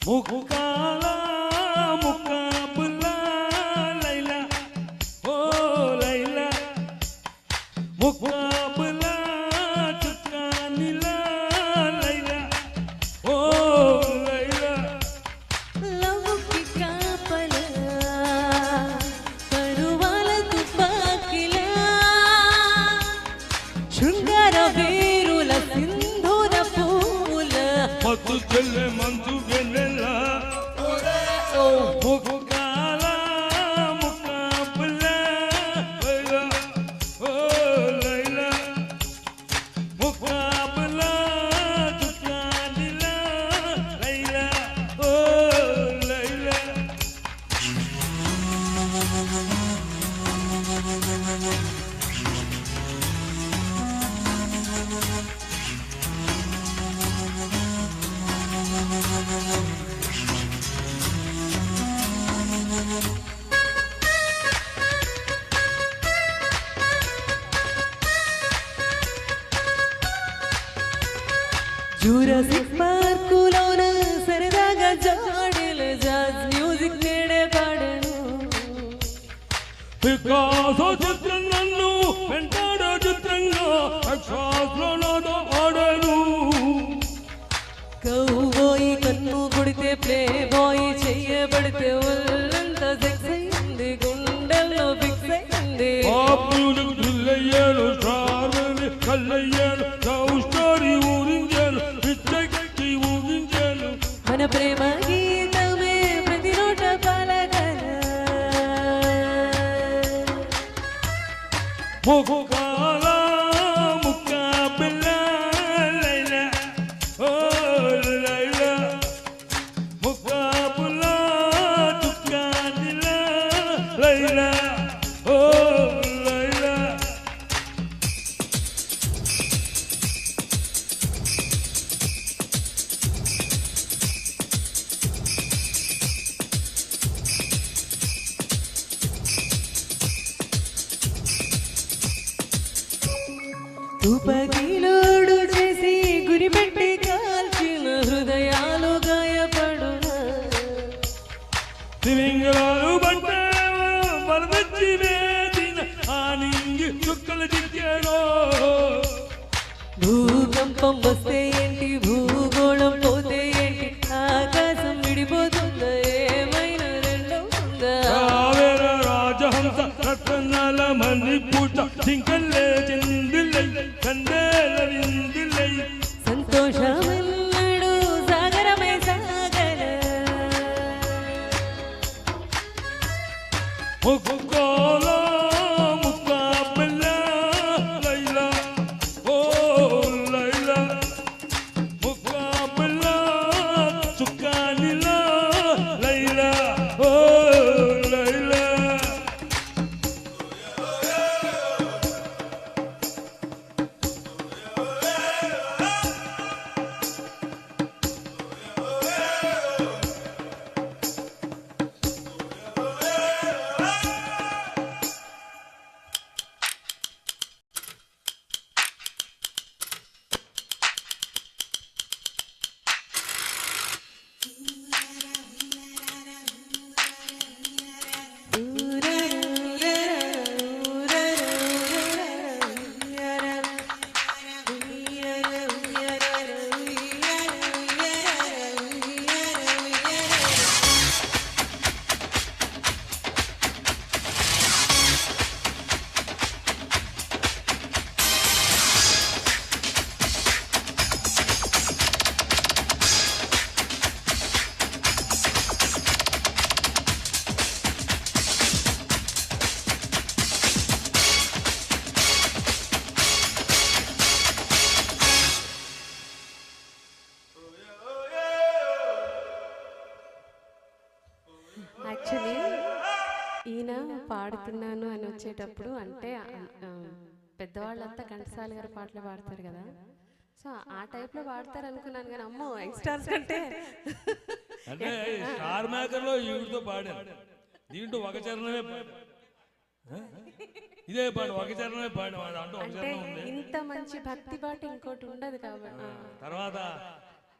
ముక్కాల ముక్కాబుల్లా లైలా ఓ లైలా ముక్కాబుల్లా చుక్కానిలా లైలా ఓ లైలా లవ్వుకి కాపల పరువాల తుపాకిలా శృంగార వీరుల సింధూర పూల మత్తు చెల్లె మంచు వెన్నెల ముక్కాల ముక్కాబుల్లా లైలా ఓ లైలా ముక్కాబుల్లా చుక్కానిలా లైలా ఓ లైలా జూరాసిక్ పార్కులోన సరదాగా జాడేల జాజ్ మ్యూజిక్ నేడే పాడను పికాసో చిత్రం నన్ను వెంటాడో చిత్రంగా అక్షాస్లో నాతో ఆడాను కౌబోయ్ కన్ను కొడితే ప్లే బాయ్ చెయ్యబడితే ఒళ్ళంతా సెక్స్ అయింది గుండెల్లో ఫిక్స్ అయింది పాపులకు థ్రిల్లయ్యాను స్టార్ని కళ్ళయ్యాను లవ్ స్టోరీ ఊరించాను పిచ్చెక్కి ఊగించాను మన ప్రేమ గీతమే ప్రతి నోట పలకన ముక్కాల ముక్కాబుల్లా లైలా ఓ లైలా ముక్కాబుల్లా చుక్కానిలా లైలా ఓ లైలా తుపాకీలోడు చేసి గురి పెట్టి కాల్చిన హృదయాలు గాయపడునా తిమింగలాలు బంటే వరదచ్చి వేదిన ఆనింగి చుక్కలు చిక్కాడో భూకంపం వస్తే ఏంటి భూగోళం పోతే ఏంటి ఆకాశం విడిపోతుందా ఏమైనా రెండవుతుందా కావేర రాజహంస రత్నాల మణి పూట చింకల్లే చిందిల్లై కందేల విందిల్లై సంతోషమన్నాడు సాగరమే సాగర ముక్కాల ముక్కాబుల్లా లైలా ఓ లైలా ముక్కాబుల్లా చుక్కానిలా లైలా ఓ లైలా యాక్చువల్లీ ఈయన పాడుతున్నాను అని వచ్చేటప్పుడు అంటే పెద్దవాళ్ళంతా ఘంటసాల గారి పాటలు పాడతారు కదా సో ఆ టైప్లో పాడతారు అనుకున్నాను కానీ అమ్మో యంగ్స్టర్స్ కంటే అంటే స్టార్ మేకర్ లో ఈవిడితో పాడారు దీంట్లో ఒక చరణమే పాడారు ఇదే పాడు ఒక చరణమే పాడేవాడు అంటూ ఒక చరణం ఉంది ఇంత మంచి భక్తి పాట ఇంకోటి ఉండదు కాబట్టి తర్వాత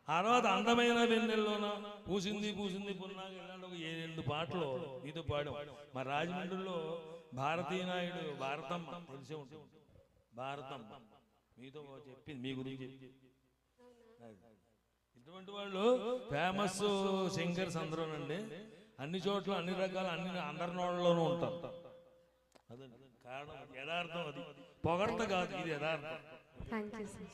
ఆ తర్వాత అందమైన వెన్నెల్లోన పూసింది పూసింది పున్నాగా ఇలాంటి ఒక 7 పాటలు మీతో పాడాం. మా రాజమండ్రిలో భారతీయ నాయుడు భారతమ్మ తెలిసే ఉంటుంది. భారతమ్మ మీతో చెప్పింది, మీ గురించి చెప్పింది. ఇటువంటి వాళ్ళు ఫేమస్ సింగర్స్ అందరూనండి. అన్ని చోట్ల అన్ని రకాల అందరి నోళ్ళలోనూ ఉంటారు. అదండి కారణం, యథార్థం. అది పొగడ్త కాదు, ఇది యథార్థం. Thank you sir.